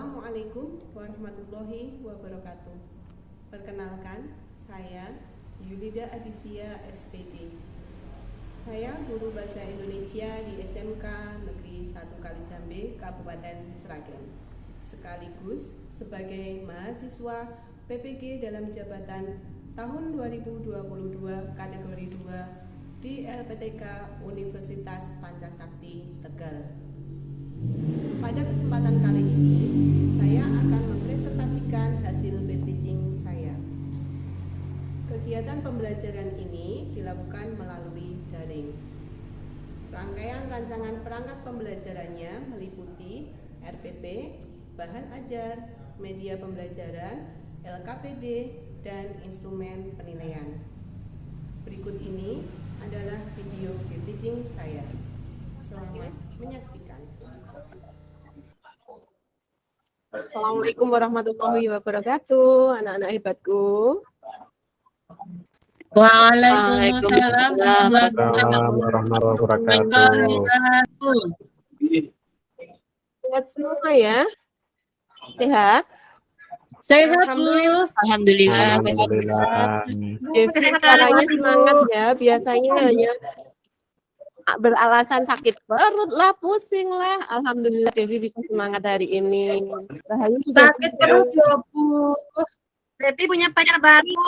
Assalamualaikum warahmatullahi wabarakatuh. Perkenalkan, saya Yulida Adisia SPD. Saya guru bahasa Indonesia di SMK Negeri 1 Kalijambe, Kabupaten Sragen. Sekaligus sebagai mahasiswa PPG dalam jabatan tahun 2022 kategori 2 di LPTK Universitas Pancasakti Tegal. Pada kesempatan kali ini, saya akan mempresentasikan hasil teaching saya. Kegiatan pembelajaran ini dilakukan melalui daring. Rangkaian rancangan perangkat pembelajarannya meliputi RPP, bahan ajar, media pembelajaran, LKPD, dan instrumen penilaian. Berikut ini adalah video teaching saya. Selamat menyaksikan. Assalamualaikum warahmatullahi wabarakatuh, anak-anak hebatku. Waalaikumsalam warahmatullahi wabarakatuh. Sehat semua ya? Sehat? Sehat, Bu. Alhamdulillah. Devi suaranya semangat ya, biasanya hanya beralasan sakit perut lah, pusing lah. Alhamdulillah Devi bisa semangat hari ini. Rahayu juga Sakit perut ya, Bu. Devi punya pacar baru.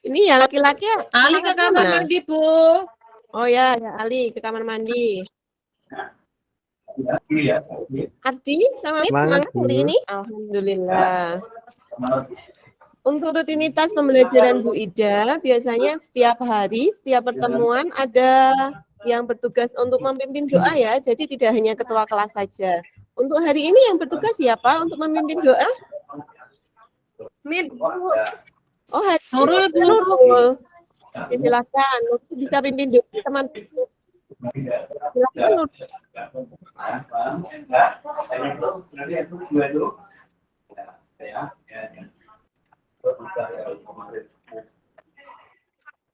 Ini ya laki-laki ya? Ali ke kamar mandi, Bu. Oh ya, Ali ke kamar mandi. Ardi sama Mit semangat hari ini? Alhamdulillah. Untuk rutinitas pembelajaran Bu Ida, biasanya setiap hari, setiap pertemuan ada yang bertugas untuk memimpin doa ya, jadi tidak hanya ketua kelas saja. Untuk hari ini yang bertugas siapa untuk memimpin doa? Mit, Oh, hari Nurul, Bu. Nurul. Ya, silakan, Nurul bisa pimpin doa teman-teman. Silakan Nurul.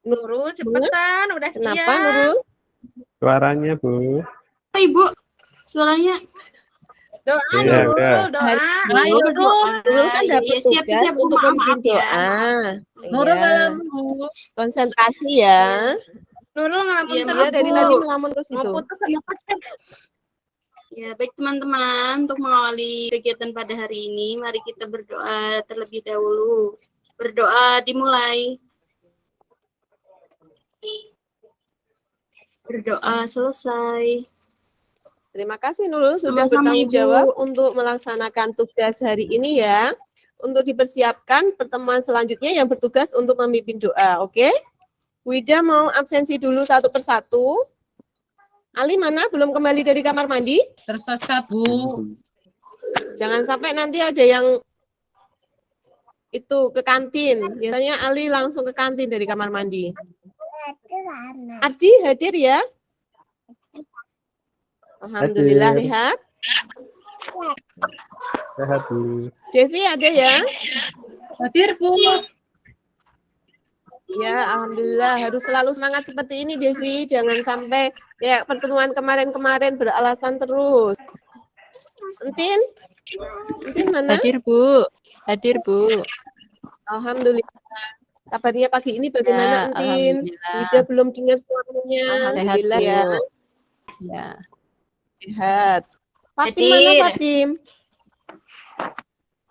Nurul cepetan, udah siap. Kenapa Nurul? Suaranya, Bu. Ibu, suaranya. Doa Iya, Nurul, udah. doa. Ayo, Nurul. Nurul kan dapat Iya, siap-siap, tugas Bu. untuk Maaf, memimpin ya. doa. Nurul Iya. dalam, Bu. Konsentrasi ya. Nurul ngelamun Iya, terus, dari Bu. tadi melamun terus Mau itu. putus sama pacar. Ya, baik teman-teman, untuk mengawali kegiatan pada hari ini, mari kita berdoa terlebih dahulu. Berdoa dimulai. Berdoa selesai. Terima kasih Nurul sudah Sama-sama, bertanggung Ibu. jawab untuk melaksanakan tugas hari ini ya. Untuk dipersiapkan pertemuan selanjutnya yang bertugas untuk memimpin doa, oke? Wida mau absensi dulu satu persatu. Ali mana? Belum kembali dari kamar mandi? Tersesat, Bu. Jangan sampai nanti ada yang itu ke kantin. Biasanya Ali langsung ke kantin dari kamar mandi. Ardi hadir ya? Alhamdulillah Hadir. sehat. Sehat, Bu. Devi ada ya? Hadir, Bu. Ya, alhamdulillah harus selalu semangat seperti ini Devi. Jangan sampai ya pertemuan kemarin-kemarin beralasan terus. Entin? Entin mana? Hadir, Bu. Hadir, Bu. Alhamdulillah. Kabarnya pagi ini bagaimana Ya, Entin? alhamdulillah. Wida belum dengar suaranya. Sehat, Alhamdulillah Bu. ya. Ya. Sehat. Fatim Hadir. mana Fatim?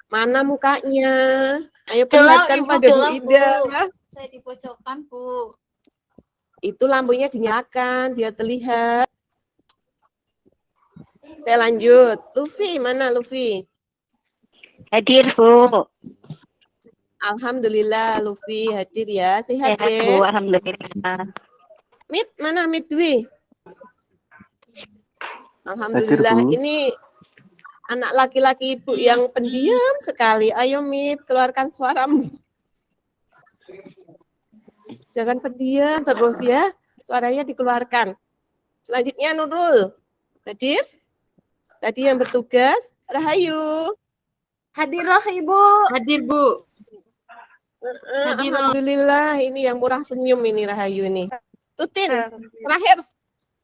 Mana mukanya? Ayo Gelap, perlihatkan Ibu, pada Bu gelap, Ida. Saya dipojokkan, Bu. Itu lampunya dinyalakan biar terlihat. Saya lanjut. Luffy, mana Luffy? Hadir, Bu. Alhamdulillah Luffy hadir ya. Sehat Sehat, Bu. ya. Alhamdulillah. Mit, mana Mit Dwi? Alhamdulillah. Hadir, Bu. Ini anak laki-laki Ibu yang pendiam sekali. Ayo Mit, keluarkan suaramu. Jangan pendiam terus ya. Suaranya dikeluarkan. Selanjutnya Nurul. Hadir? Tadi yang bertugas Rahayu. Hadir loh, Ibu. Hadir, Bu. Hadir. Alhamdulillah, ini yang murah senyum ini Rahayu ini. Tutin, terakhir.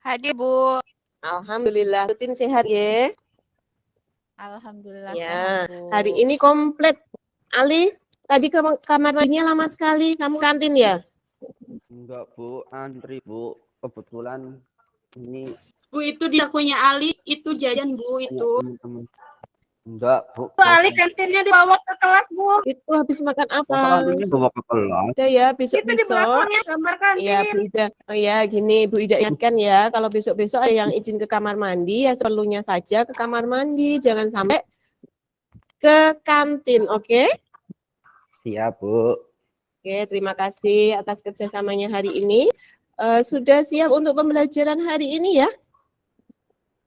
Hadir, Bu. Alhamdulillah, Tutin sehat ya. Alhamdulillah Ya, sehat, Bu. hari ini komplit. Ali, tadi ke kamar mandinya lama sekali. Kamu kantin ya? Enggak, Bu. Antri, Bu. Kebetulan ini Bu, itu di sakunya Ali, itu jajan, Bu, banyak itu. teman-teman. Enggak, Bu. Bu Ali kantinnya dibawa ke kelas, Bu. Itu habis makan apa? Masa kantinnya bawa ke kelas? Udah ya, Itu di besok-besok. belakangnya gambar kantin. Iya, Bu Ida. Oh ya, gini, Bu Ida ingatkan ya, kalau besok-besok ada yang izin ke kamar mandi, ya seperlunya saja ke kamar mandi. Jangan sampai ke kantin, oke? Siap, Bu. Oke, terima kasih atas kerjasamanya hari ini. Sudah siap untuk pembelajaran hari ini ya?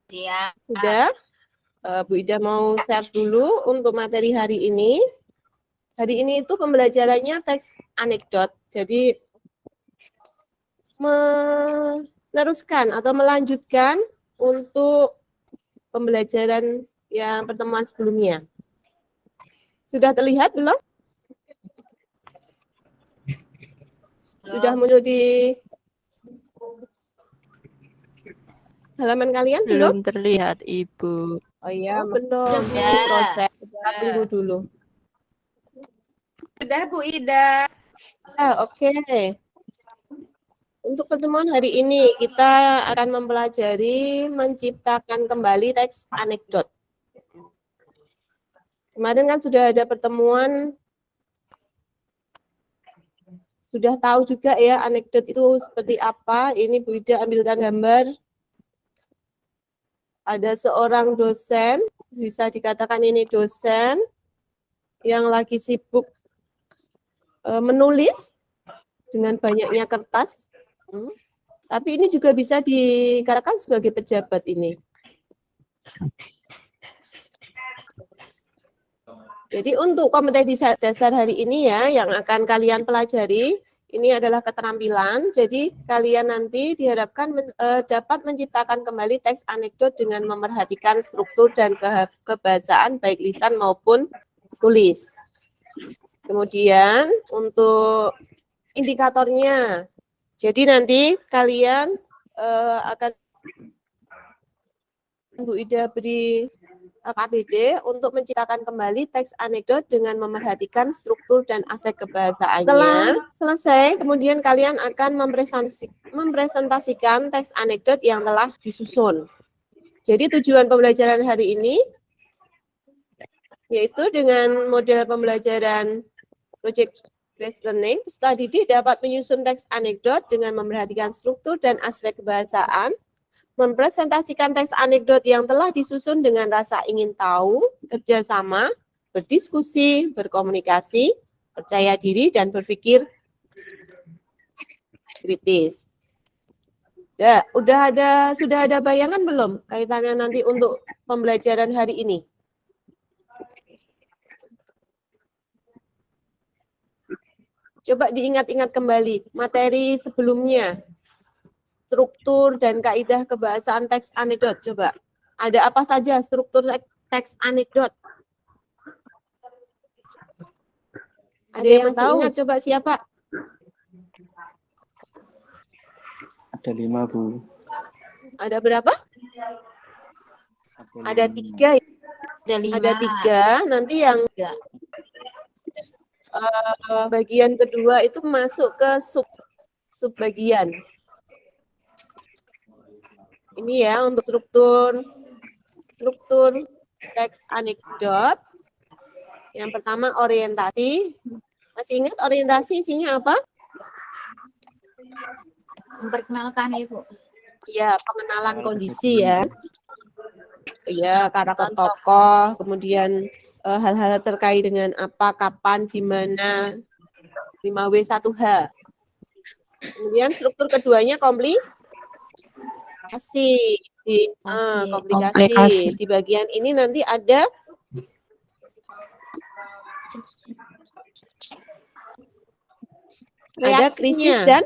Siap. Sudah? Bu Ida mau share dulu untuk materi hari ini. Hari ini itu pembelajarannya teks anekdot. Jadi meneruskan atau melanjutkan untuk pembelajaran yang pertemuan sebelumnya. Sudah terlihat belum? Sudah muncul di halaman kalian belum? Belum terlihat, Ibu. Oh iya, belum. Ya. Proses. Kita tunggu dulu. Sudah, Bu Ida. Oke. Untuk pertemuan hari ini, kita akan mempelajari menciptakan kembali teks anekdot. Kemarin kan sudah ada pertemuan, sudah tahu juga ya anekdot itu seperti apa. Ini Bu Ida ambilkan gambar. Ada seorang dosen, bisa dikatakan ini dosen, yang lagi sibuk menulis dengan banyaknya kertas. Tapi ini juga bisa dikatakan sebagai pejabat ini. Jadi untuk kompetensi dasar hari ini ya, yang akan kalian pelajari, ini adalah keterampilan. Jadi kalian nanti diharapkan dapat menciptakan kembali teks anekdot dengan memerhatikan struktur dan kebahasaan baik lisan maupun tulis. Kemudian untuk indikatornya, jadi nanti kalian akan Bu Ida beri KBD untuk menciptakan kembali teks anekdot dengan memerhatikan struktur dan aspek kebahasaannya. Setelah selesai, kemudian kalian akan mempresentasikan teks anekdot yang telah disusun. Jadi tujuan pembelajaran hari ini yaitu dengan model pembelajaran project based learning, peserta didik dapat menyusun teks anekdot dengan memerhatikan struktur dan aspek kebahasaan, mempresentasikan teks anekdot yang telah disusun dengan rasa ingin tahu, kerjasama, berdiskusi, berkomunikasi, percaya diri, dan berpikir kritis. Ya, sudah ada bayangan belum kaitannya nanti untuk pembelajaran hari ini? Coba diingat-ingat kembali materi sebelumnya. Struktur dan kaidah kebahasaan teks anekdot. Coba, ada apa saja struktur teks anekdot? Ada yang masih ingat? Coba siapa? Ada 5, Bu. Ada berapa? Ada 3. Ada 3. Nanti yang bagian kedua itu masuk ke sub bagian. Ini ya untuk struktur teks anekdot. Yang pertama orientasi. Masih ingat orientasi isinya apa? Memperkenalkan, Ibu. Ya, pengenalan kondisi ya. Ya, karakter tokoh, kemudian hal-hal terkait dengan apa, kapan, di mana, 5W 1H. Kemudian struktur keduanya komplikasi. Komplikasi. Di bagian ini nanti ada krisis dan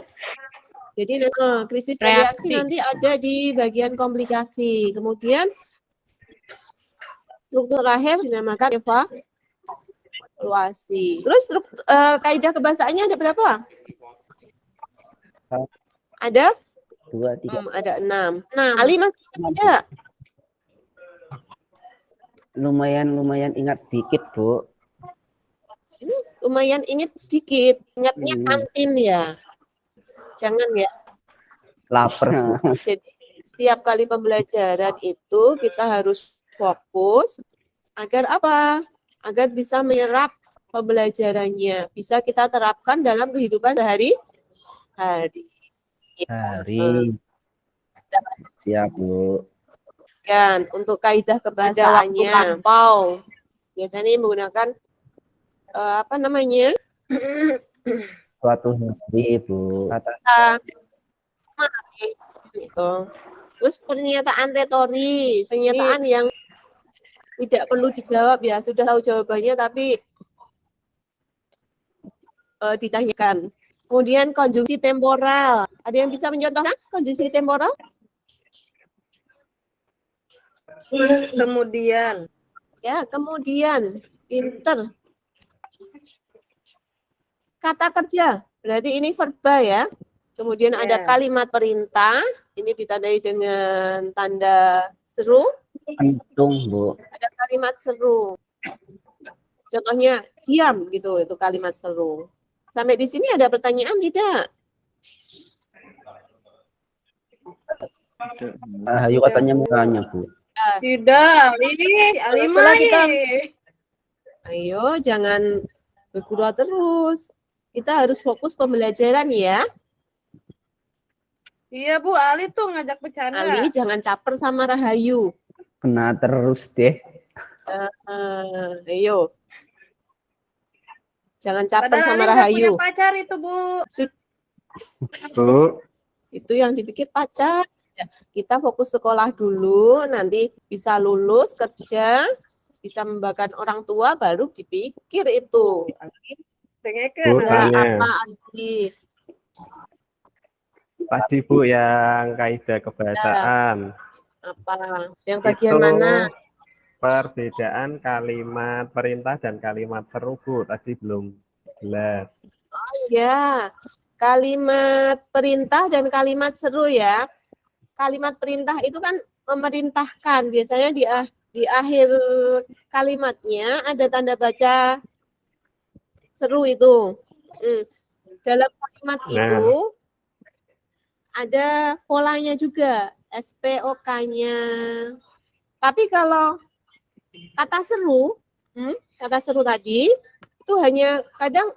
jadi krisis dan reaksi nanti ada di bagian komplikasi. Kemudian struktur terakhir dinamakan evaluasi. Terus kaidah kebahasaannya ada berapa? Ada 2, 3. Ada 6. Nah, Ali masih ada? lumayan ingat dikit, Bu. Lumayan ingat sedikit. Ingatnya Hmm. kantin ya. Jangan ya. Lapar. Jadi setiap kali pembelajaran itu kita harus fokus agar apa? Agar bisa menyerap pembelajarannya. Bisa kita terapkan dalam kehidupan sehari-hari. Hari. Siap, Bu. Kan untuk kaidah kebahasaannya lampau. Biasanya menggunakan apa namanya? Suatu hari, Bu. Kata Gitu. Terus pernyataan retoris, pernyataan yang tidak perlu dijawab ya, sudah tahu jawabannya tapi ditanyakan. Kemudian konjungsi temporal. Ada yang bisa mencontohkan konjungsi temporal? Kemudian. Ya, kemudian pinter. Kata kerja, berarti ini verba ya. Kemudian ada Ya. kalimat perintah, ini ditandai dengan tanda seru. hitung, Bu. Ada kalimat seru. Contohnya diam gitu, itu kalimat seru. Sampai di sini ada pertanyaan tidak? Ayo katanya mukanya, Bu. Tidak, ini Setelah kita- Alimai. Ayo, jangan bergurau terus. Kita harus fokus pembelajaran ya. Iya Bu, Ali tuh ngajak bercanda. Ali, jangan caper sama Rahayu. Kena terus deh. Ayo. Jangan caper Padahal sama Ali udah Rahayu. punya pacar itu Bu. Bu, Itu yang dipikir pacar. Kita fokus sekolah dulu, nanti bisa lulus, kerja, bisa membanggakan orang tua, baru dipikir itu. Dengekeun. Bu, Ada tanya. apa, Adi? Tadi Bu yang kaidah kebahasaan. Apa? Yang bagian Itu mana? perbedaan kalimat perintah dan kalimat seru, Bu. Tadi belum jelas. Ya, kalimat perintah dan kalimat seru ya. Kalimat perintah itu kan memerintahkan. Biasanya di akhir kalimatnya ada tanda baca seru itu. Dalam kalimat itu ada polanya juga, SPOK-nya. Tapi kalau kata seru tadi itu hanya kadang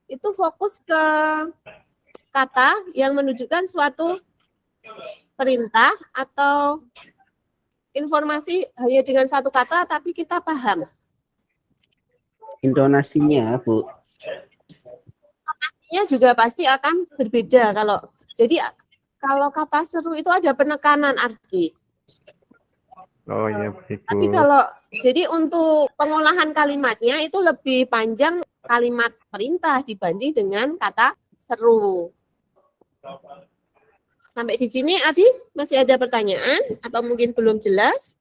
itu fokus ke kata yang menunjukkan suatu perintah atau informasi hanya dengan satu kata tapi kita paham. Intonasinya, Bu. Intonasinya juga pasti akan berbeda kalau kata seru itu ada penekanan arti. Oh iya begitu. Tapi jadi untuk pengolahan kalimatnya itu lebih panjang kalimat perintah dibanding dengan kata seru. Sampai di sini, Adi, masih ada pertanyaan atau mungkin belum jelas?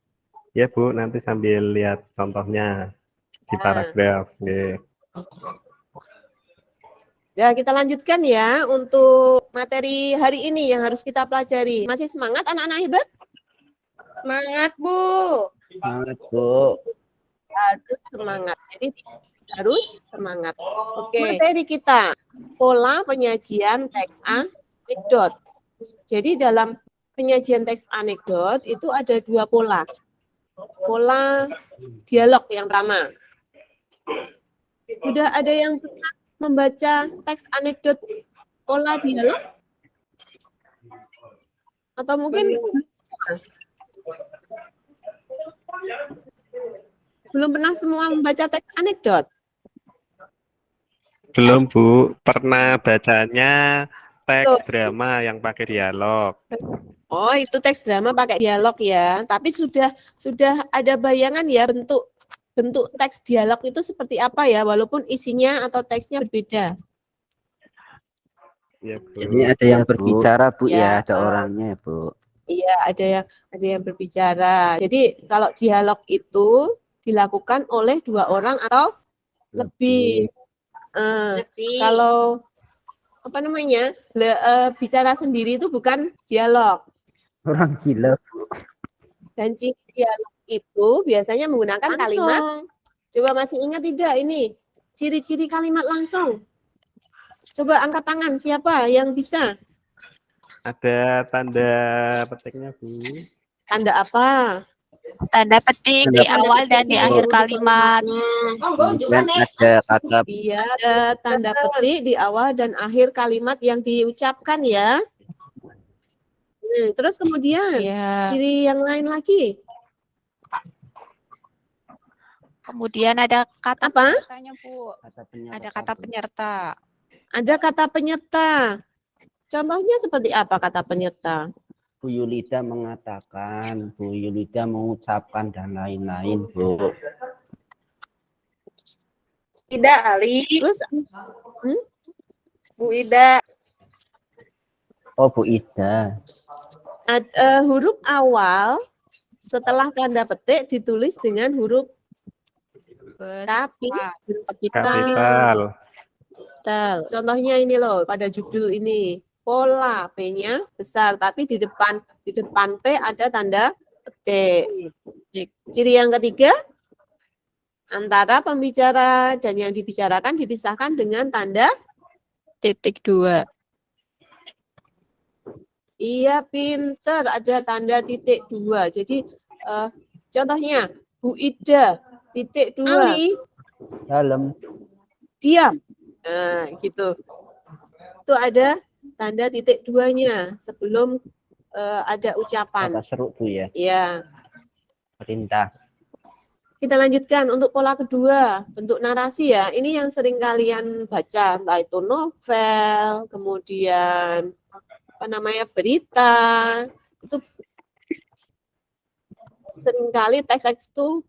Ya Bu, nanti sambil lihat contohnya di paragraf. Oke. Ya, kita lanjutkan ya untuk materi hari ini yang harus kita pelajari. Masih semangat anak-anak hebat? Semangat Bu. Semangat, Bu. Harus semangat. Jadi harus semangat. Oke, materi kita pola penyajian teks anekdot. Jadi dalam penyajian teks anekdot itu ada dua pola. Pola dialog yang pertama. Sudah ada yang pernah membaca teks anekdot pola dialog? Atau mungkin belum pernah semua membaca teks anekdot? Belum Bu, pernah bacanya teks drama yang pakai dialog. Oh, itu teks drama pakai dialog ya. Tapi sudah ada bayangan ya bentuk teks dialog itu seperti apa ya, walaupun isinya atau teksnya berbeda. Ya, Bu. Jadi ada yang berbicara, Bu, Ya, ya, ada orangnya, Bu. Iya, ada yang berbicara. Jadi kalau dialog itu dilakukan oleh dua orang atau lebih. Lebih. Kalau apa namanya bicara sendiri itu bukan dialog. Orang gila. Dan ciri dialog itu biasanya menggunakan kalimat. Coba masih ingat tidak ini? Ciri-ciri kalimat langsung. Coba angkat tangan, siapa yang bisa? Ada tanda petiknya, Bu. Tanda apa? Tanda petik di awal dan di akhir kalimat. Kemudian ada kata Iya, ada tanda petik di awal dan akhir kalimat yang diucapkan ya. Terus kemudian Ya. ciri yang lain lagi. Kemudian ada kata Apa? penyertanya, Bu. kata penyerta. Ada kata penyerta. Ada kata penyerta. Contohnya seperti apa kata penyerta? Bu Yulida mengatakan, Bu Yulida mengucapkan dan lain-lain, Bu. Ida Ali, Terus Bu Ida. Oh, Bu Ida. huruf awal setelah tanda petik ditulis dengan huruf Kapital. Contohnya ini loh pada judul ini. Pola P-nya besar tapi di depan P ada tanda petik. Ciri yang ketiga, antara pembicara dan yang dibicarakan dipisahkan dengan tanda. Titik 2. Iya, pinter, ada tanda titik 2. Jadi contohnya Bu Ida titik 2. Ali, Dalam. diam. Nah, gitu. Itu ada tanda titik 2-nya sebelum ada ucapan. Kata seru, Bu ya. Iya. Perintah. Kita lanjutkan untuk pola kedua, bentuk narasi ya. Ini yang sering kalian baca, entah itu novel, kemudian apa namanya berita. Itu seringkali teks-teks itu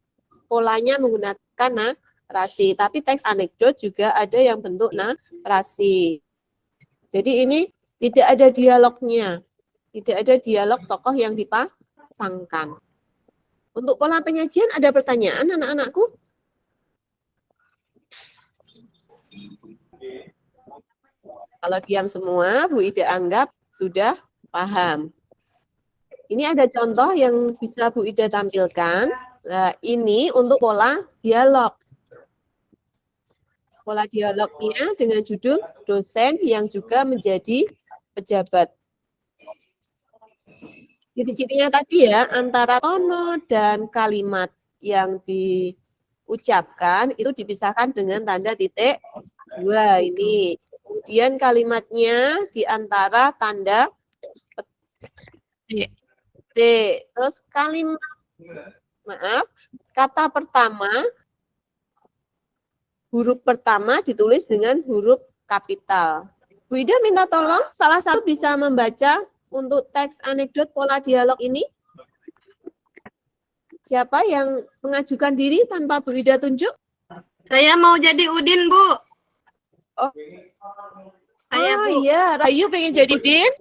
polanya menggunakan narasi, tapi teks anekdot juga ada yang bentuk narasi. Jadi ini tidak ada dialognya, tidak ada dialog tokoh yang dipasangkan. Untuk pola penyajian ada pertanyaan anak-anakku? Kalau diam semua, Bu Ida anggap sudah paham. Ini ada contoh yang bisa Bu Ida tampilkan. Nah, ini untuk pola dialog. Pola dialognya dengan judul dosen yang juga menjadi pejabat. Ciri-cirinya tadi ya, antara tono dan kalimat yang diucapkan itu dipisahkan dengan tanda titik 2 ini. Kemudian kalimatnya di antara tanda petik. Terus kata pertama, huruf pertama ditulis dengan huruf kapital. Bu Ida minta tolong salah satu bisa membaca untuk teks anekdot pola dialog ini. Siapa yang mengajukan diri tanpa Bu Ida tunjuk? Saya mau jadi Udin, Bu. Oh. Saya, Bu. Iya, Rahayu pengen jadi Udin?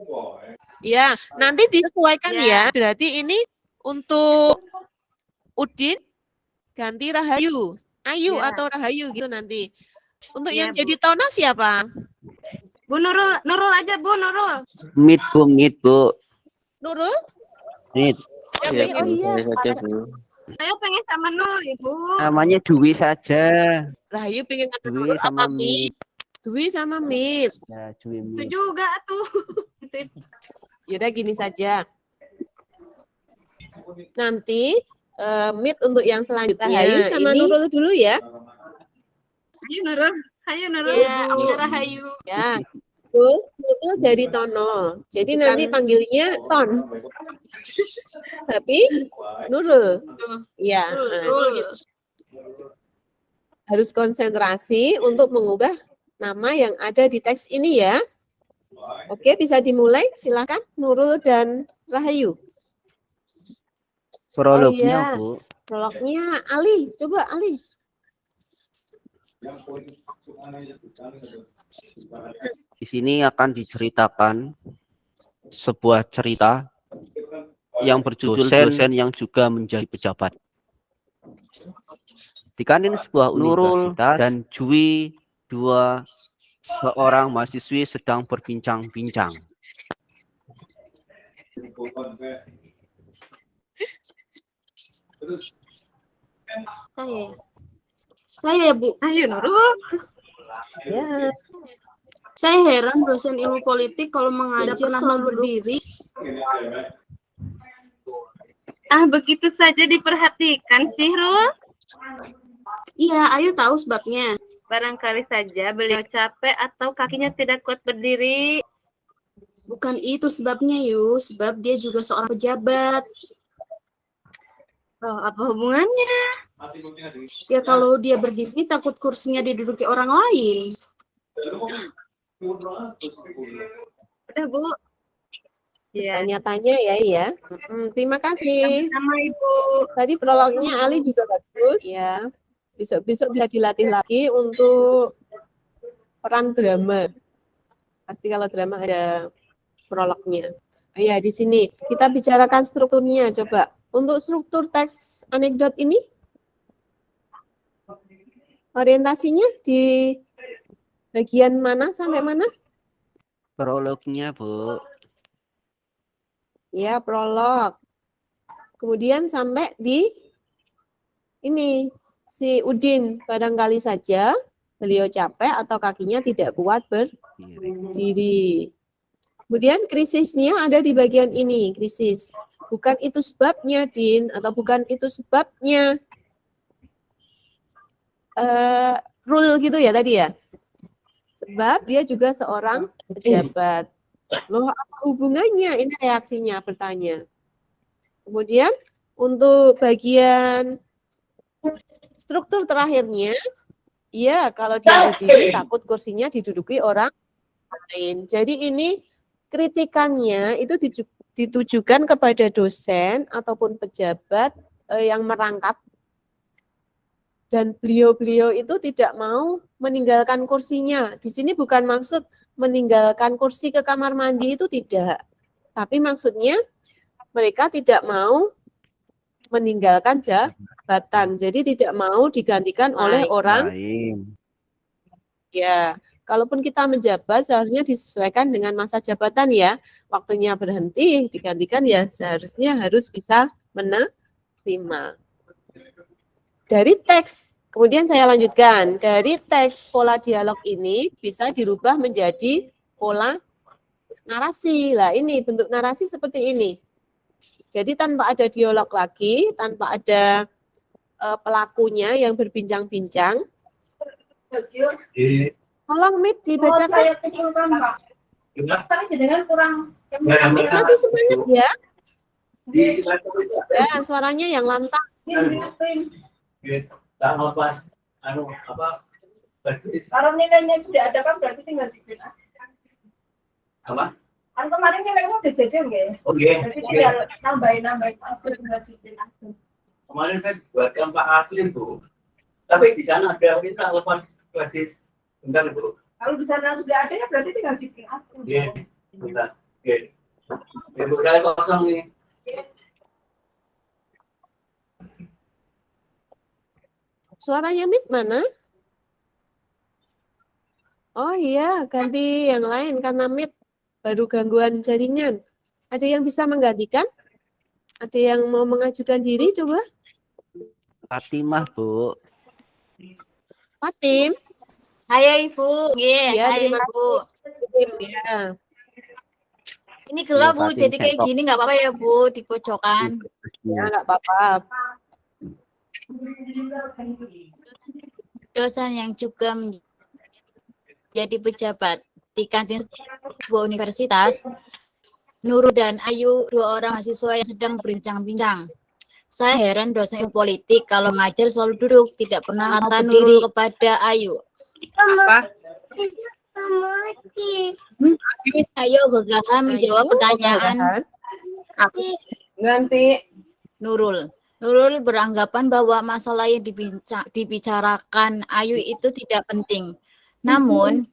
Ya, nanti disesuaikan ya. Berarti ini untuk Udin ganti Rahayu. Ayu Ya. atau Rahayu gitu nanti. Untuk Ya, yang Bu. jadi Tona siapa? Bu Nurul aja, Bu Nurul. Meet, Bu, meet, Bu. Nurul? Meet. Ya, oh iya. Saya pengen sama Nurul, Ibu. Namanya Dwi saja. Rahayu pengen sama Dwi Nurul sama apa Meet. Dwi sama Mit. Ya, Dwi Itu Meet. juga tuh. Yaudah gini saja. Nanti Mit untuk yang selanjutnya. Rahayu sama Nurul dulu ya. Ayo Nurul. Ayo Nurul. Ya, Rahayu. Ya. Nurul jadi Tono. Jadi nanti panggilnya Ton. Tapi Nurul. Ya. Nurul. Harus konsentrasi untuk mengubah nama yang ada di teks ini ya. Oke, bisa dimulai. Silakan Nurul dan Rahayu. Prolognya, iya. Bu. Prolognya Ali. Coba Ali. Di sini akan diceritakan sebuah cerita yang berjudul dosen yang juga menjadi pejabat. Di kantin sebuah universitas dan Jui, seorang mahasiswi sedang berbincang-bincang. Saya Bu. Ayo Nurul. Ya. Saya heran dosen ilmu politik kalau mengajar pernah selalu berdiri. Begitu saja diperhatikan sih, Rul. Iya, Ayu tahu sebabnya. Barangkali saja beliau capek atau kakinya tidak kuat berdiri. Bukan itu sebabnya, Yu. Sebab dia juga seorang pejabat. Oh, apa hubungannya? Ya kalau dia berdiri takut kursinya diduduki orang lain. Udah, Bu. Ya, Tanya-tanya ya. Terima kasih. sama Ibu. Tadi prolognya Ali juga bagus ya. Besok-besok bisa dilatih lagi untuk peran drama. Pasti kalau drama ada prolognya. Ya, di sini kita bicarakan strukturnya. Coba untuk struktur teks anekdot ini orientasinya di bagian mana sampai mana? Prolognya, Bu. Ya, prolog. Kemudian sampai di ini, si Udin, barangkali saja beliau capek atau kakinya tidak kuat berdiri. Kemudian krisisnya ada di bagian ini, krisis. Bukan itu sebabnya, Din, atau bukan itu sebabnya. Rule gitu ya tadi ya. Sebab dia juga seorang pejabat. Loh, apa hubungannya? Ini reaksinya, bertanya. Kemudian untuk bagian struktur terakhirnya, ya kalau dia berdiri takut kursinya diduduki orang lain. Jadi ini kritikannya itu ditujukan kepada dosen ataupun pejabat yang merangkap, dan beliau-beliau itu tidak mau meninggalkan kursinya. Di sini bukan maksud meninggalkan kursi ke kamar mandi, itu tidak. Tapi maksudnya mereka tidak mau meninggalkan jabatan. Jadi tidak mau digantikan oleh orang lain. ya. Kalaupun kita menjabat seharusnya disesuaikan dengan masa jabatan ya. Waktunya berhenti, digantikan ya seharusnya harus bisa menerima. Dari teks, kemudian saya lanjutkan. Dari teks pola dialog ini bisa dirubah menjadi pola narasi. Lah ini bentuk narasi seperti ini. Jadi tanpa ada dialog lagi, tanpa ada pelakunya yang berbincang-bincang. Tolong Mit dibacakan. Saya kecilkan, Pak. Tapi dengan kurang. Mit masih semangat ya? Ya, suaranya yang lantang. Kalau nilainya tidak ada kan berarti tinggal bikin aja. Apa? Kan kemarin nilainya udah jadi enggak ya? Oh iya. Jadi tinggal nambahin aja, tinggal bikin aja. Kemarin saya buatkan Pak Aslin, Bu. Tapi di sana ada minta lepas klasis. Bentar, Bu. Kalau di sana sudah ada ya berarti tinggal bikin aja. Iya. Bentar. Oke. Ibu saya kosong nih. Suaranya Mit mana? Oh iya, ganti yang lain karena Mit baru gangguan jaringan. Ada yang bisa menggantikan? Ada yang mau mengajukan diri coba? Fatimah, Bu. Fatim. Hai Ibu, Ya, hai terima Ibu. Fatim ya. Ini gelap Ya, Bu, Fatim, jadi kayak laptop. gini nggak apa-apa ya Bu, di pojokan. Ya, nggak apa-apa. Dosen yang juga menjadi pejabat di kantin sebuah universitas, Nurul dan Ayu, dua orang mahasiswa yang sedang berbincang-bincang. Saya heran dosen ilmu politik kalau ngajar selalu duduk, tidak pernah kata Nurul kepada Ayu. Apa? Ayo gagahan menjawab pertanyaan Ganti. Nurul. Nurul beranggapan bahwa masalah yang dibicarakan Ayu itu tidak penting. Namun,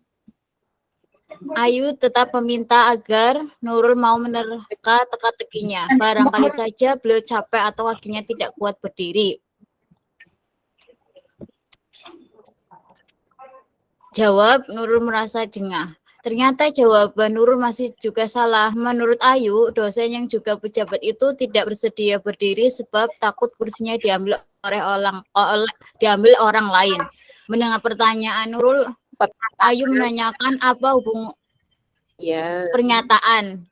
Ayu tetap meminta agar Nurul mau menerka teka-tekinya. Barangkali saja beliau capek atau kakinya tidak kuat berdiri. Jawab, Nurul merasa jengah. Ternyata jawaban Nurul masih juga salah. Menurut Ayu, dosen yang juga pejabat itu tidak bersedia berdiri sebab takut kursinya diambil orang lain. Mendengar pertanyaan Nurul, Ayu menanyakan apa pernyataan.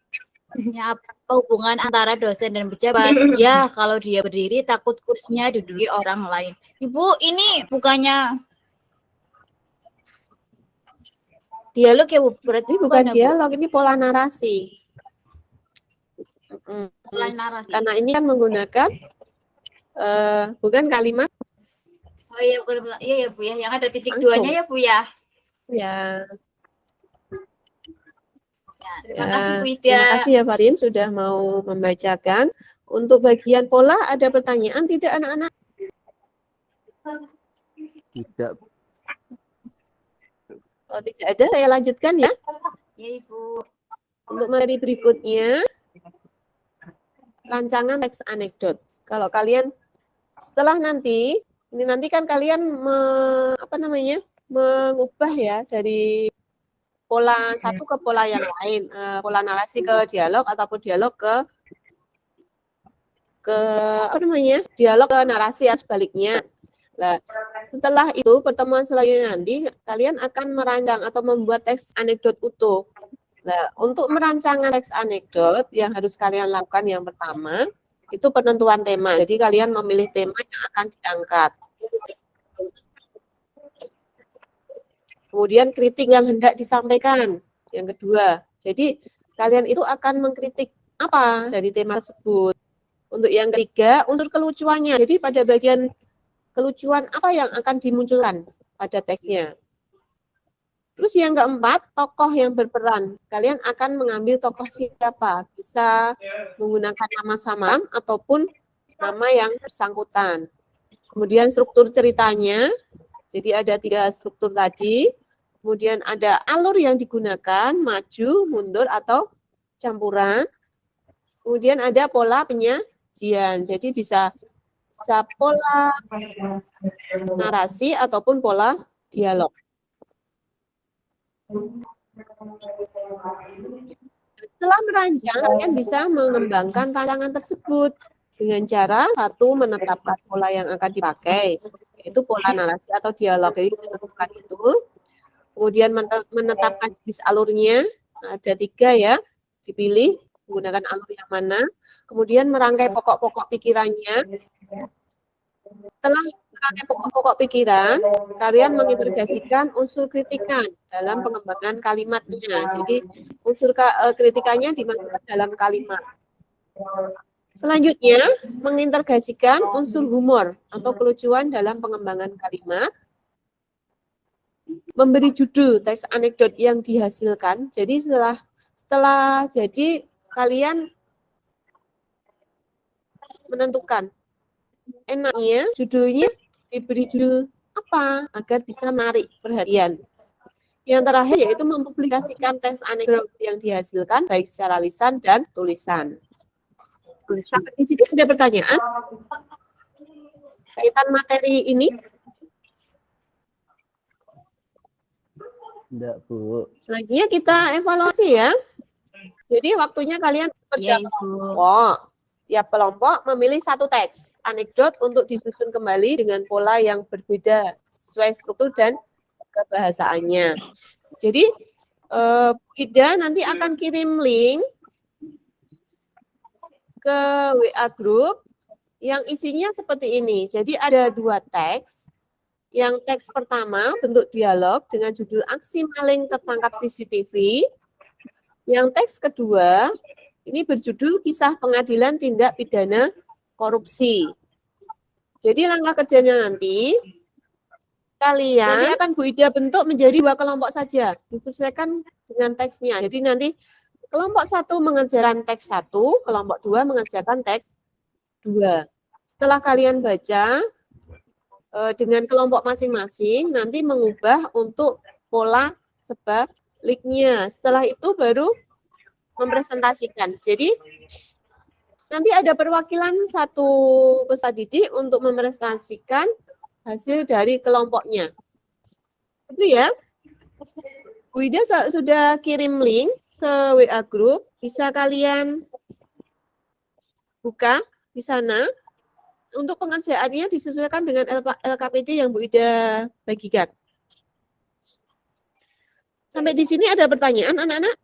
Apa hubungan antara dosen dan pejabat? Ya, kalau dia berdiri takut kursinya diduduki orang lain. Ibu, ini bukannya dialog ya, Bu? Berarti Ini bukan dialog, ini pola narasi. Pola narasi. Karena ini kan menggunakan bukan kalimat. Oh iya, iya ya Bu ya, yang ada titik duanya ya Bu ya. Ya. Terima kasih Bu Ida. Terima kasih ya Fatim sudah mau membacakan. Untuk bagian pola ada pertanyaan tidak anak-anak? Tidak. Kalau tidak ada saya lanjutkan ya. Ya Ibu. Untuk materi berikutnya rancangan teks anekdot. Kalau kalian setelah nanti kan kalian mengubah ya dari pola satu ke pola yang lain, pola narasi ke dialog ataupun dialog ke dialog ke narasi atau sebaliknya. Nah, setelah itu pertemuan selanjutnya nanti kalian akan merancang atau membuat teks anekdot utuh. Nah, untuk merancang teks anekdot yang harus kalian lakukan yang pertama itu penentuan tema. Jadi kalian memilih tema yang akan diangkat. Kemudian kritik yang hendak disampaikan. Yang kedua, jadi kalian itu akan mengkritik apa dari tema tersebut. Untuk yang ketiga, unsur kelucuannya. Jadi pada bagian kelucuan apa yang akan dimunculkan pada teksnya. Terus yang keempat, tokoh yang berperan. Kalian akan mengambil tokoh siapa. Bisa menggunakan nama samaran ataupun nama yang bersangkutan. Kemudian struktur ceritanya. Jadi ada 3 struktur tadi. Kemudian ada alur yang digunakan, maju, mundur, atau campuran. Kemudian ada pola penyajian. Jadi bisa pola narasi ataupun pola dialog. Setelah merancang, kalian bisa mengembangkan rancangan tersebut dengan cara satu menetapkan pola yang akan dipakai, yaitu pola narasi atau dialog. Jadi menentukan itu. Kemudian menetapkan jenis alurnya, ada 3 ya, dipilih menggunakan alur yang mana. Kemudian merangkai pokok-pokok pikirannya. Setelah merangkai pokok-pokok pikiran, kalian mengintegrasikan unsur kritikan dalam pengembangan kalimatnya. Jadi unsur kritikannya dimasukkan dalam kalimat. Selanjutnya, mengintegrasikan unsur humor atau kelucuan dalam pengembangan kalimat. Memberi judul teks anekdot yang dihasilkan. Jadi setelah jadi kalian menentukan enaknya judulnya diberi judul apa agar bisa menarik perhatian. Yang terakhir yaitu mempublikasikan teks anekdot yang dihasilkan baik secara lisan dan tulisan. Sampai di sini ada pertanyaan kaitan materi ini? Tidak, Bu. Selanjutnya kita evaluasi ya. Jadi waktunya kalian bekerja kelompok. Tiap kelompok memilih 1 teks anekdot untuk disusun kembali dengan pola yang berbeda sesuai struktur dan kebahasaannya. Jadi Ida nanti akan kirim link ke WA group yang isinya seperti ini. Jadi ada 2 teks. Yang teks pertama bentuk dialog dengan judul aksi maling tertangkap CCTV. Yang teks kedua ini berjudul kisah pengadilan tindak pidana korupsi. Jadi langkah kerjanya nanti akan Bu Ida bentuk menjadi 2 kelompok saja, disesuaikan dengan teksnya. Jadi nanti kelompok 1 mengerjakan teks 1, kelompok 2 mengerjakan teks 2. Setelah kalian baca dengan kelompok masing-masing, nanti mengubah untuk pola sebaliknya. Setelah itu baru mempresentasikan. Jadi nanti ada perwakilan 1 peserta didik untuk mempresentasikan hasil dari kelompoknya. Itu ya. Bu Bu Ida sudah kirim link ke WA Group. Bisa kalian buka di sana. Untuk pengerjaannya disesuaikan dengan LKPD yang Bu Ida bagikan. Sampai di sini ada pertanyaan, anak-anak?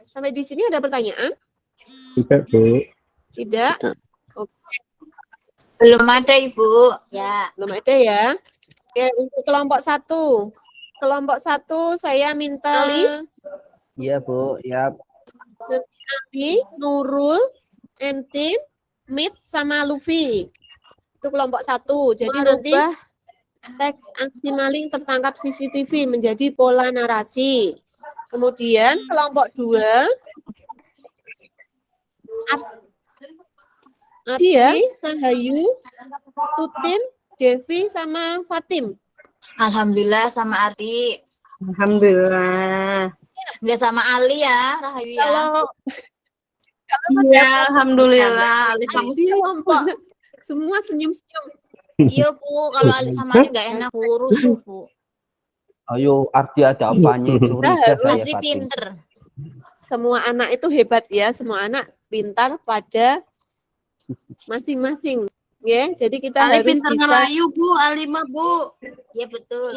Sampai di sini ada pertanyaan? Tidak, Bu. Tidak? Oke, Belum ada, Ibu. Ya. belum ada ya. Oke, untuk kelompok 1. Kelompok 1 saya minta Iya, Bu. Ya. Ali, Nurul, Entin, Mit, sama Luffy. Itu kelompok 1. Jadi nanti teks aksi maling tertangkap CCTV menjadi pola narasi. Kemudian kelompok 2 Adi ya, Rahayu, Tutin, Devi, sama Fatim. Alhamdulillah sama Ardi. Alhamdulillah. Enggak sama Ali ya, Rahayu ya. Ya, alhamdulillah. Ali kamu Adi kelompok semua senyum-senyum. Iya, Bu. Kalau Ali sama Ali enggak enak urus, Bu. Ayo, Ardi ada apanya? Curiga saya, Masih Fatim. pinter. Semua anak itu hebat ya, semua anak pintar pada masing-masing. Ya, jadi kita Ali harus pintar bisa ngerayu, Bu. Ali mah, Bu. Iya, betul.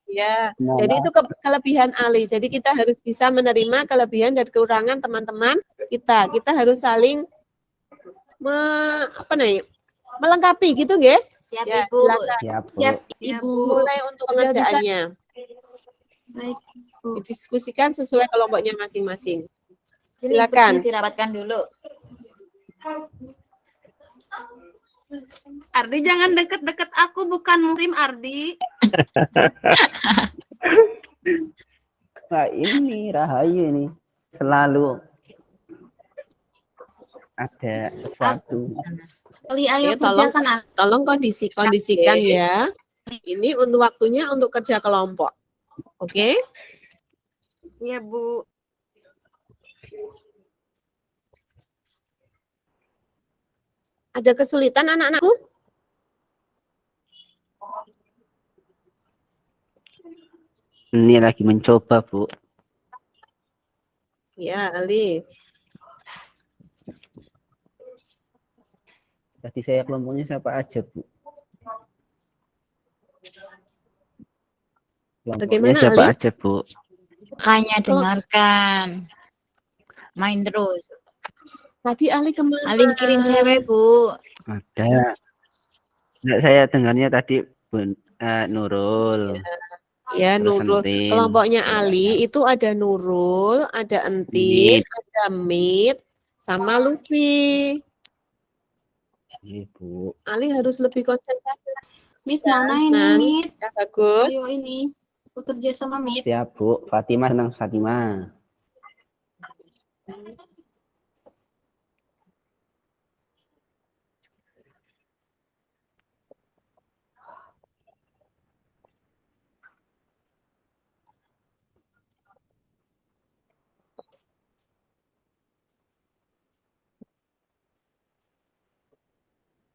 ya. Nah, Jadi itu kelebihan Ali. Jadi kita harus bisa menerima kelebihan dan kekurangan teman-teman kita. Kita harus saling melengkapi gitu, nggih? Siap, Ya, Ibu. silakan. Siap, Bu. Siap, Ibu. Mulai untuk pengerjaannya. Baik. Didiskusikan sesuai kelompoknya masing-masing. Sini, Silakan. kursinya dirapatkan dulu. Ardi jangan deket-deket aku, bukan murim Ardi. Nah, ini Rahayu ini selalu ada sesuatu. Ali, ayo Ya, tolong. kerjakan, Ali. Tolong kondisikan ya. Ini untuk waktunya untuk kerja kelompok. Oke? Iya, Bu. Ada kesulitan anak-anakku? Ini lagi mencoba, Bu. Ya, Ali. Tadi saya kelompoknya siapa aja, Bu? Kelompoknya Bagaimana, siapa Ali? aja, Bu? Makanya dengarkan. Main terus. Tadi Ali kemana? Ali mikirin cewek, Bu. Ada. Nggak, saya dengarnya tadi Nurul. Ya, Terus Nurul. Entin. Kelompoknya Ali itu ada Nurul, ada Entin, ada Mit, sama Luffy. Iya, Bu. Ali harus lebih konsentrasi. Mit, mana ini, Nah, Mit? ya, bagus. Ayo ini. Bekerja sama Mit. Siap, Bu. Fatimah senang Fatimah.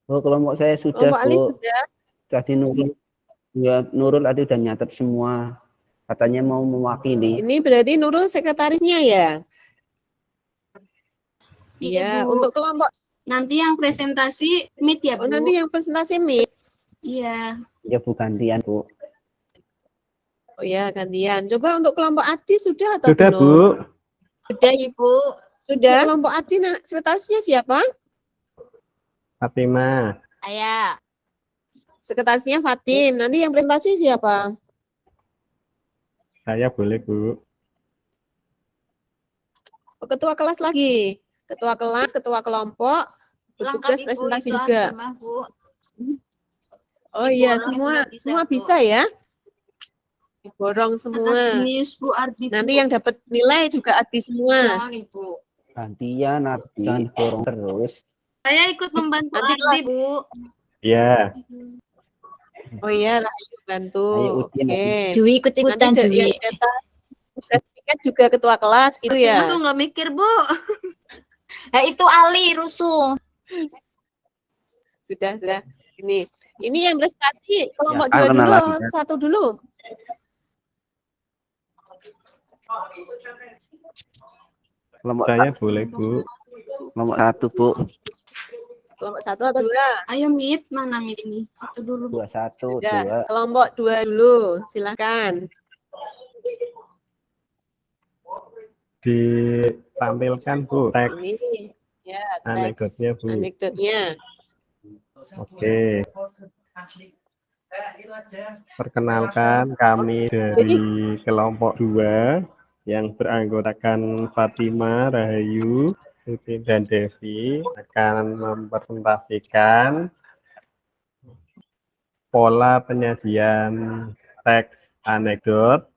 Oh, kelompok saya sudah, Kelompok Ali Bu. sudah. Tadi Nurul, ya, Nurul tadi udah nyatet semua. Katanya mau mewakili. Ini berarti Nurul sekretarisnya ya? Iya, Bu. untuk kelompok. Nanti yang presentasi Mit ya, Bu? Oh, nanti yang presentasi Mit. Iya. Ya, Bu, gantian, Bu. Oh ya, gantian. Coba untuk kelompok Adi sudah atau Sudah, belum? Bu. Udah, Ibu. Sudah. Kelompok Adi sekretarisnya siapa? Fatimah. Ayah. Sekretarisnya Fatim. Nanti yang presentasi siapa? Saya boleh, Bu. Oh, ketua kelas lagi. Ketua kelas, ketua kelompok, bertugas Ibu, presentasi itu juga. Abimah, Bu. Oh Ibu iya, orangnya semua Bu. bisa ya. Diborong semua. Jenius, Bu Ardi. Nanti yang dapat nilai juga Adi semua. Jangan, Ibu. Gantian, Ardi. Jangan dorong terus. Saya ikut membantu Nanti Ardi, Bu. Ya. Oh iya, Rahayu bantu. Ayo, Udin, Oke. Dwi ikut-ikutan, Nanti Dwi. yang data sertifikat juga ketua kelas gitu Fatimah ya. tuh nggak mikir, Bu. Nah, itu Ali rusuh. Sudah. Ini Ini yang prestasi kelompok Ya, 2 kenal dulu, lagi, kan? 1 dulu. Kelompok Saya boleh, Bu. kelompok 1, Bu. Kelompok 1 atau 2? Ayo Mit, mana Mit ini? Itu dulu. 21, Ya, 2. kelompok 2 dulu, silakan. Ditampilkan, Bu, teks Ini ya teks anekdotnya, Bu. anekdotnya. Oke. Perkenalkan, kami dari kelompok 2 yang beranggotakan Fatima, Rahayu, Tuti, dan Devi akan mempresentasikan pola penyajian teks anekdot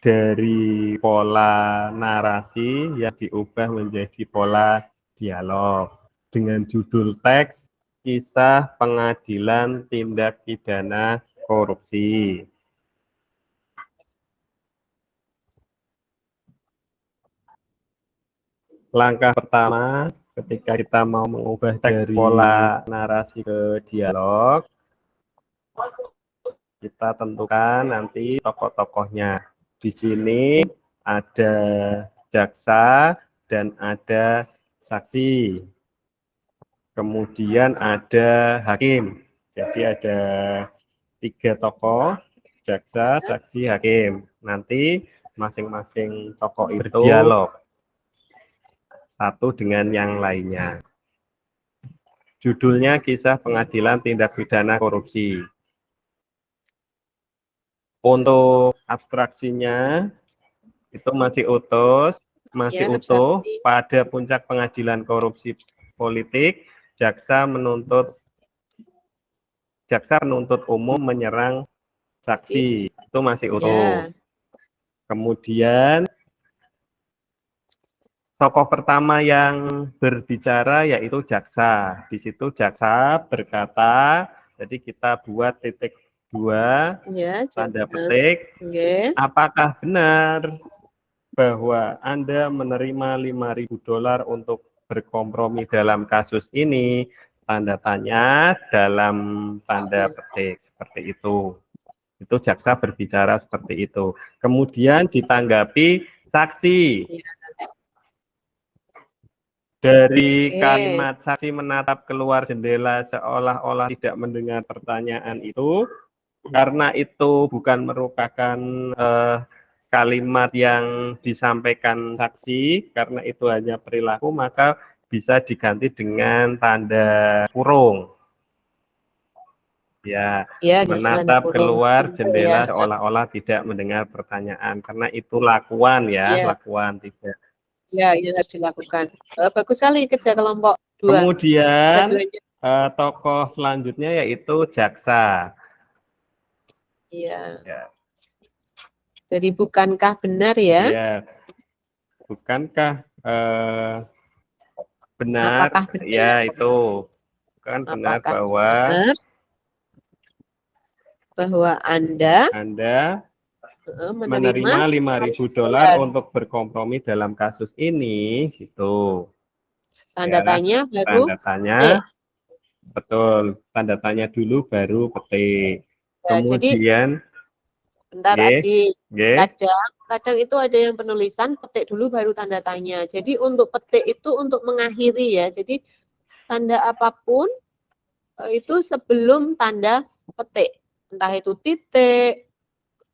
dari pola narasi yang diubah menjadi pola dialog dengan judul teks Kisah Pengadilan Tindak Pidana Korupsi. Langkah pertama ketika kita mau mengubah teks dari pola narasi ke dialog, kita tentukan nanti tokoh-tokohnya. Di sini ada jaksa dan ada saksi. Kemudian ada hakim. Jadi ada 3 tokoh, jaksa, saksi, hakim. Nanti masing-masing tokoh itu berdialog satu dengan yang lainnya. Judulnya Kisah Pengadilan Tindak Pidana Korupsi. Untuk abstraksinya itu masih utuh abstraksi. pada puncak pengadilan korupsi politik, jaksa menuntut umum menyerang saksi, itu masih utuh. Ya. Kemudian tokoh pertama yang berbicara yaitu jaksa. Di situ jaksa berkata, jadi kita buat titik 2, Ya, tanda jaksa. petik. Oke. Apakah benar bahwa Anda menerima $5.000 untuk berkompromi dalam kasus ini? Tanda tanya dalam tanda petik seperti itu. Itu jaksa berbicara seperti itu. Kemudian ditanggapi saksi. Dari kalimat saksi menatap keluar jendela seolah-olah tidak mendengar pertanyaan itu, karena itu bukan merupakan kalimat yang disampaikan saksi, karena itu hanya perilaku, maka bisa diganti dengan tanda kurung. Ya, menatap keluar jendela seolah-olah tidak mendengar pertanyaan, karena itu lakuan ya, lakuan tidak. Ya, yang harus dilakukan. Bagus sekali kerja kelompok 2. Kemudian tokoh selanjutnya yaitu jaksa. Iya. Ya. Jadi bukankah benar ya? Iya. Bukankah benar? Apakah benar? Ya, itu bukan benar bahwa Anda menerima $5.000 untuk berkompromi dalam kasus ini, gitu. Tanda tanya baru. Tanda tanya, betul. Tanda tanya dulu baru petik. Ya, kemudian, bentar Adik. Kadang itu ada yang penulisan petik dulu baru tanda tanya. Jadi untuk petik itu untuk mengakhiri ya. Jadi tanda apapun itu sebelum tanda petik. Entah itu titik,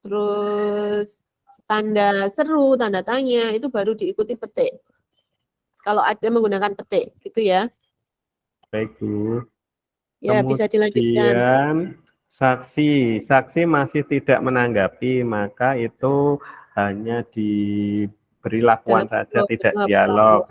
terus tanda seru, tanda tanya, itu baru diikuti petik. Kalau ada menggunakan petik, gitu ya. Baik, Bu. Ya, bisa dilanjutkan. Saksi masih tidak menanggapi, maka itu hanya diberi lakuan saja, tidak dialog.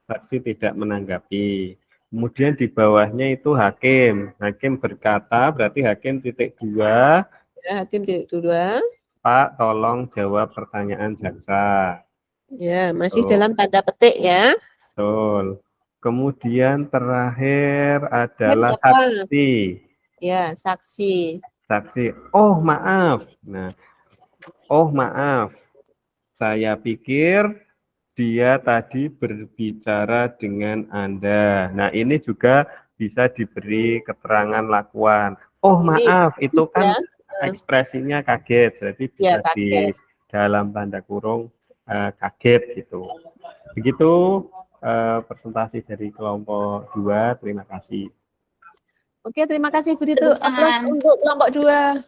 Saksi tidak menanggapi. Kemudian di bawahnya itu hakim. Hakim berkata, berarti hakim titik 2. Ya, hakim titik 2. Pak, tolong jawab pertanyaan jaksa. Ya, masih dalam tanda petik ya. Betul. Kemudian terakhir adalah saksi. Ya, saksi. Saksi. Oh, maaf. Nah, oh, maaf. Saya pikir dia tadi berbicara dengan Anda. Nah, ini juga bisa diberi keterangan lakuan. Oh, maaf, itu kan ekspresinya kaget, jadi bisa di dalam tanda kurung kaget gitu. Begitu presentasi dari kelompok 2. Terima kasih. Oke, terima kasih Bu Dito. Tepuk tangan. Untuk kelompok 2.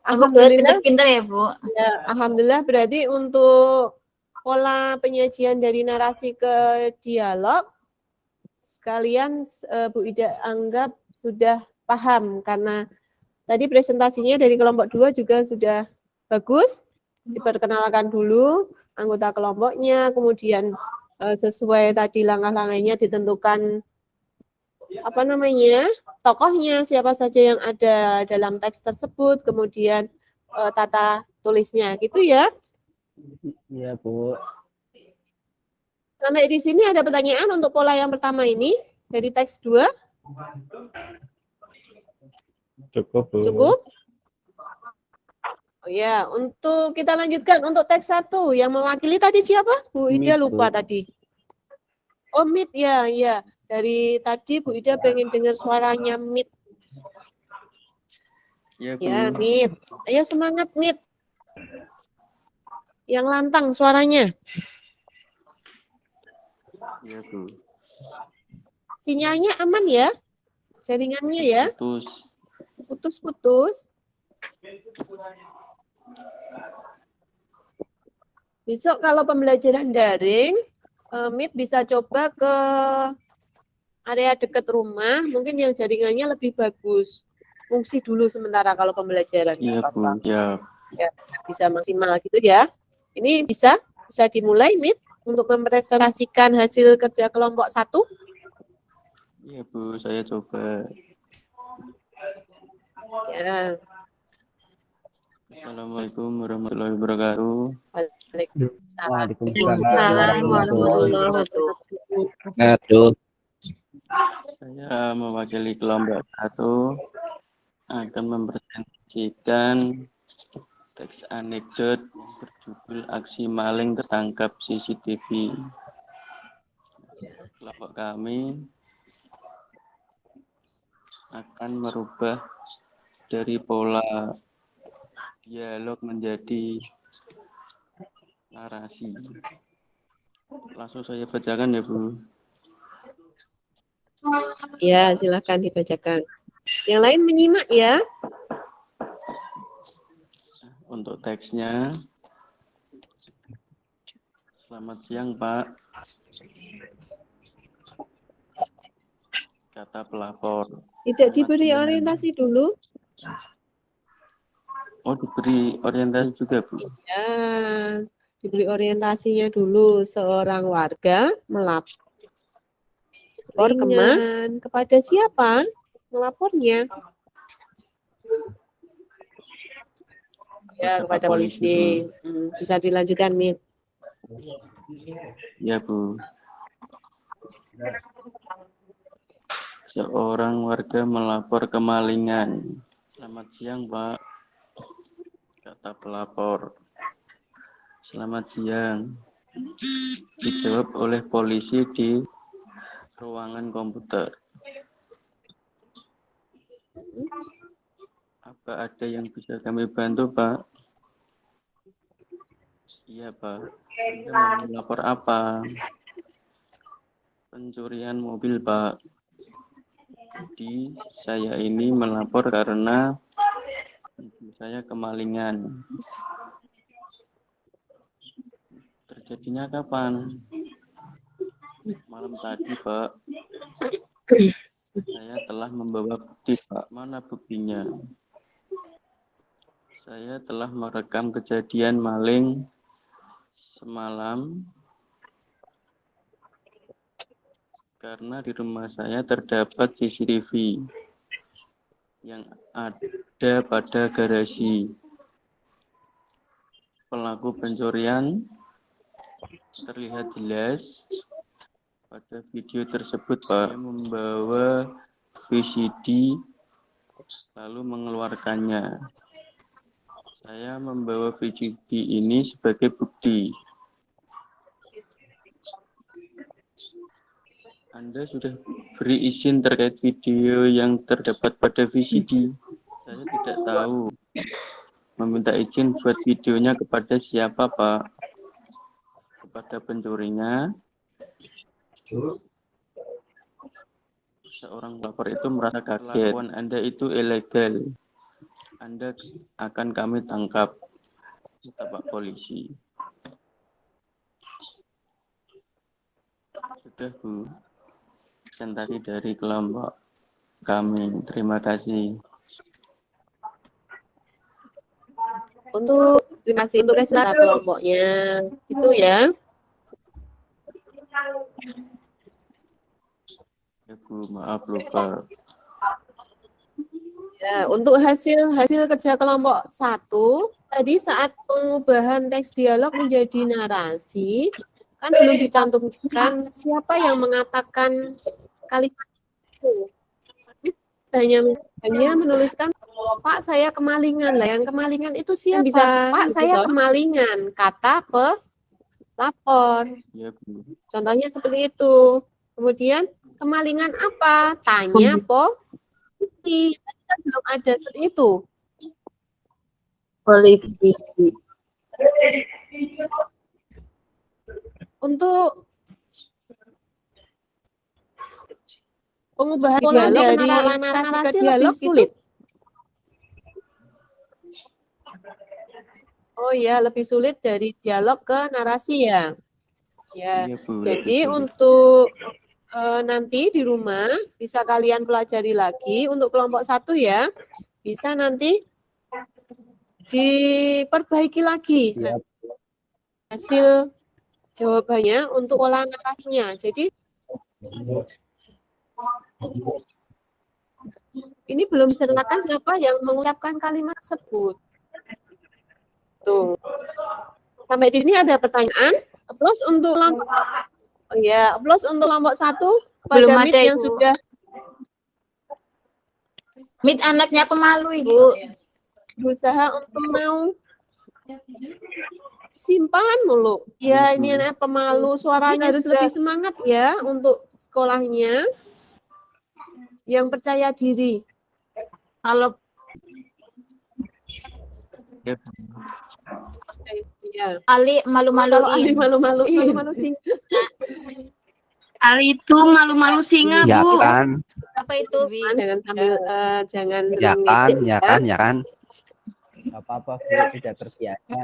Alhamdulillah. Pinter-pinter ya, Bu. Ya, alhamdulillah berarti untuk pola penyajian dari narasi ke dialog sekalian Bu Ida anggap sudah paham karena tadi presentasinya dari kelompok 2 juga sudah bagus. Diperkenalkan dulu anggota kelompoknya, kemudian sesuai tadi langkah-langkahnya ditentukan apa namanya? Tokohnya, siapa saja yang ada dalam teks tersebut, kemudian tata tulisnya gitu ya. Iya, Bu. Sampai di sini ada pertanyaan untuk pola yang pertama ini dari teks 2? Cukup, Bu. Cukup? Oh ya, untuk kita lanjutkan untuk teks 1 yang mewakili tadi siapa? Bu Ida lupa tadi. Oh, Mit ya, ya. Dari tadi Bu Ida pengen dengar suaranya Mit. Ya, Mit. Ayo semangat, Mit. Yang lantang suaranya. Iya, Bu. Sinyalnya aman ya? Jaringannya ya? Putus-putus. Besok kalau pembelajaran daring, Mit bisa coba ke area dekat rumah, mungkin yang jaringannya lebih bagus. Fungsi dulu sementara kalau pembelajaran. Iya, Bu. Ya. Ya, bisa maksimal gitu ya. Ini bisa dimulai, Mit, untuk mempresentasikan hasil kerja kelompok 1. Iya, Bu, saya coba. Ya. Assalamualaikum warahmatullahi wabarakatuh. Waalaikumsalam warahmatullahi wabarakatuh. Saya mewakili kelompok 1 akan mempresentasikan teks anekdot berjudul Aksi Maling Tertangkap CCTV. Kelompok kami akan merubah dari pola dialog menjadi narasi. Langsung saya bacakan ya, Bu. Ya, silakan dibacakan. Yang lain menyimak ya. Untuk teksnya, selamat siang, Pak. Kata pelapor. Tidak diberi orientasi dulu. Oh, diberi orientasi juga, Bu. Ya, diberi orientasinya dulu. Seorang warga melapor kepada siapa? Melapornya. Ya, kepada polisi. Bisa dilanjutkan, Mit. Ya, Bu. Seorang warga melapor kemalingan. Selamat siang, Pak. Kata pelapor. Selamat siang. Dijawab oleh polisi di ruangan komputer. Apa ada yang bisa kami bantu, Pak? Iya, Pak. Anda mau melapor apa? Pencurian mobil, Pak. Jadi, saya ini melapor karena saya kemalingan. Terjadinya kapan? Malam tadi, Pak. Saya telah membawa bukti, Pak. Mana buktinya? Saya telah merekam kejadian maling semalam karena di rumah saya terdapat CCTV yang ada pada garasi. Pelaku pencurian terlihat jelas pada video tersebut, Pak. Dia membawa VCD lalu mengeluarkannya. Saya membawa VCD ini sebagai bukti. Anda sudah beri izin terkait video yang terdapat pada VCD. Saya tidak tahu. Meminta izin buat videonya kepada siapa, Pak? Kepada pencurinya. Seorang pelapor itu merasa kaget. Lakukan Anda itu ilegal. Anda akan kami tangkap, kata Pak Polisi. Sudah, Bu. Presentasi dari kelompok kami. Terima kasih. Untuk terima kasih untuk presentasi kelompoknya. Itu ya. Ya, Bu, maaf lupa. Ya, untuk hasil kerja kelompok 1, tadi saat pengubahan teks dialog menjadi narasi, kan belum dicantumkan siapa yang mengatakan kalimat itu. Hanya menuliskan, Pak, saya kemalingan. Lah, yang kemalingan itu siapa? Bisa, Pak, saya kemalingan. Kata pelapor. Ya, Bu. Contohnya seperti itu. Kemudian, kemalingan apa? Tanya polisi. Kan belum ada seperti itu. Polisi. Untuk pengubahan dialog dari narasi ke dialog sulit. Oh iya, lebih sulit dari dialog ke narasi ya. Ya, Iya, Bu, jadi lebih sulit. untuk nanti di rumah bisa kalian pelajari lagi untuk kelompok 1 ya. Bisa nanti diperbaiki lagi hasil jawabannya untuk olah narasinya. Jadi ini belum disertakan siapa yang mengucapkan kalimat tersebut. Tuh. Sampai di sini ada pertanyaan. Plus untuk kelompok, oh ya, plus untuk kelompok 1 Belum kepada MIT ada, yang Ibu. sudah MIT anaknya pemalu, Ibu. berusaha untuk mau simpan mulu. Ya, ini anak pemalu, suaranya harus lebih semangat ya untuk sekolahnya. Yang percaya diri. Kalau Ya. Ali Kalau Ali malu-maluin. malu-maluin. Ali itu malu-malu singa, Ya Bu. kan, Apa itu, Bi? Jangan sambil jangan ya sering kan, ngejek ya kan, ya kan. Gak apa-apa, Bu, tidak terbiasa.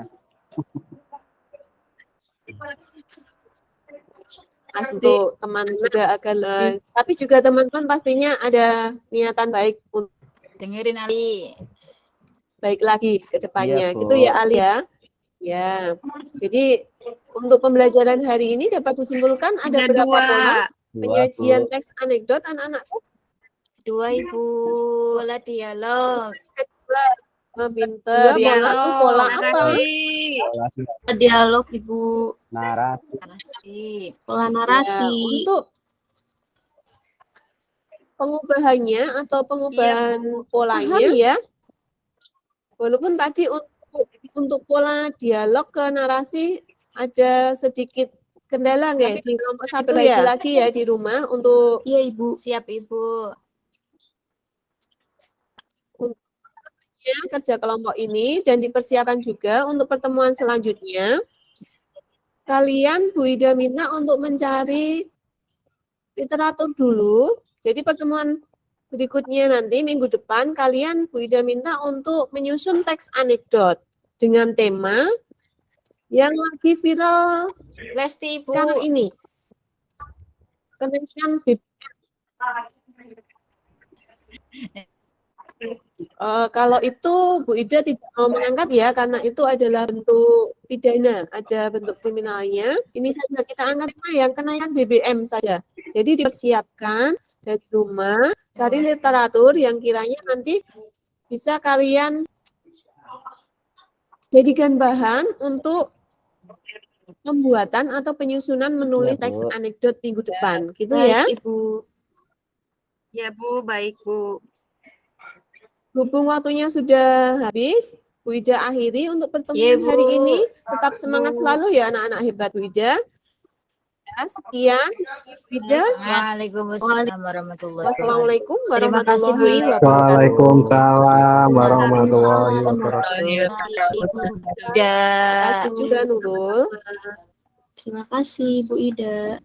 Untuk teman juga akan tapi juga teman-teman pastinya ada niatan baik untuk Dengerin Ali. baik lagi ke depannya. Iya, Bu. Gitu ya Ali ya. Ya. Jadi untuk pembelajaran hari ini dapat disimpulkan ada berapa pola penyajian teks anekdot anak-anakku? 2, Ibu. Pola dialog. Pinter. Yang satu pola apa? Dialog, Ibu. Narasi. Narasi. Pola Ya, narasi. untuk pengubahannya atau pengubahan polanya ya. Walaupun tadi untuk pola dialog ke narasi ada sedikit kendala nggak di kelompok 1 ya. Lagi ya di rumah untuk Iya, Ibu. Siap, Ibu. kerja kelompok ini dan dipersiapkan juga untuk pertemuan selanjutnya. Kalian Bu Ida minta untuk mencari literatur dulu. Jadi pertemuan berikutnya nanti minggu depan kalian Bu Ida minta untuk menyusun teks anekdot dengan tema yang lagi viral Lesti, Ibu. sekarang ini. Kenaikan BBM. Kalau itu Bu Ida tidak mau mengangkat ya, karena itu adalah bentuk pidana, ada bentuk kriminalnya. Ini saja kita angkat yang kenaikan BBM saja. Jadi dipersiapkan dari rumah, cari literatur yang kiranya nanti bisa kalian jadikan bahan untuk pembuatan atau penyusunan menulis Ya, Bu. teks anekdot minggu depan. Gitu Baik, ya. Ibu. Ya, Bu, baik, Bu. Hubung waktunya sudah habis, Bu Ida akhiri untuk pertemuan Iya, Bu. hari ini. Tetap semangat selalu ya anak-anak hebat Bu Ida. Ya, sekian. Ida. Waalaikumsalam warahmatullahi wabarakatuh. Wassalamualaikum Terima kasih, Bu warahmatullahi Ida. wabarakatuh. Waalaikumsalam warahmatullahi wabarakatuh. Ida. Terima kasih juga Nurul. Terima kasih Bu Ida.